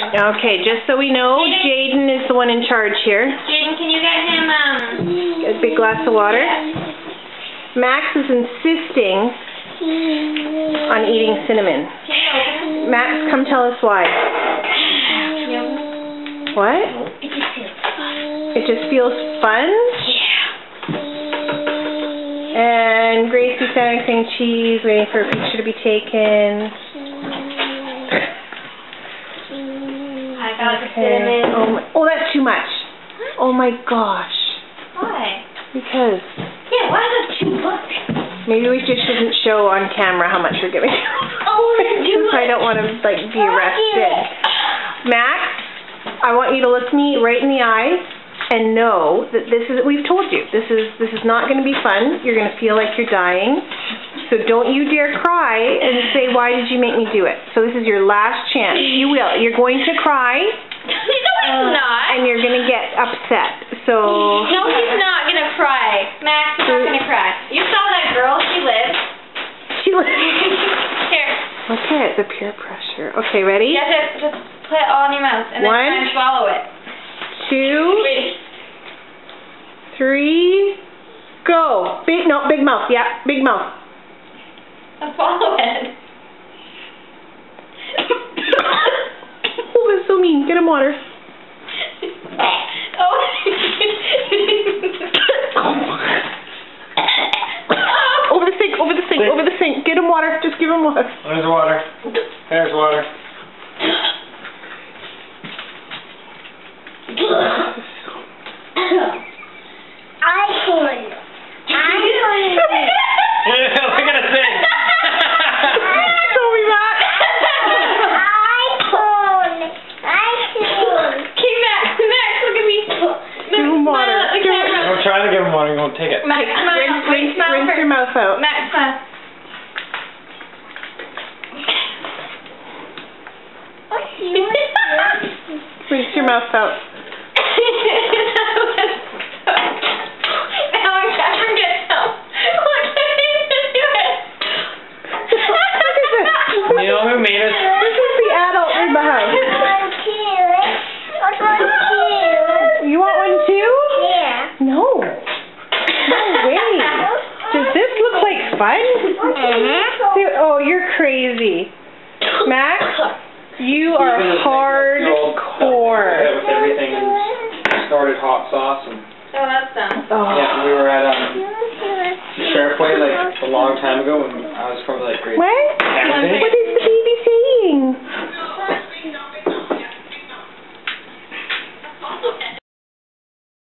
Okay, just so we know, Jaden is the one in charge here. Jaden, can you get him a big glass of water? Max is insisting on eating cinnamon. Max, come tell us why. What? It just feels fun? And Gracie's sandwiching cheese, waiting for a picture to be taken. I got the cinnamon. Oh, that's too much. Oh my gosh. Why? Because. Yeah, why is that too much? Maybe we just shouldn't show on camera how much we're giving. Because I don't want to be arrested. Max, I want you to look me right in the eye and know that we've told you, this is not going to be fun. You're going to feel like you're dying. So don't you dare cry and say, why did you make me do it? So this is your last chance. You will. You're going to cry. No, he's not. And you're going to get upset. So. No, he's not going to cry. Max, he's not going to cry. You saw that girl. She lives. She lives. Here. Okay, it's the peer pressure. Okay, ready? You have to just put it all in your mouth and then try and swallow it. 2, 3, go. Big mouth. Yeah, big mouth. Now swallow it. Oh, that's so mean. Get him water. Oh. Over the sink. Get him water. Just give him water. There's water. There's water. Look at us sing. Show me that. Max, look at me. Give him water. I'm trying to give him water. He won't take it. Max, Rinse your mouth out. Max, smile. Rinse your mouth out. Now I'm trying to get some. Look at me do it. You know who made us? This is the adult in the house. You want one too? Yeah. No. No way. Does this look like fun? Oh, you're crazy. Max, you are hardcore. With everything and started hot sauce and. Oh, that's done. Oh. Yeah, we were at Fairway like a long time ago when I was probably like grade. What? What is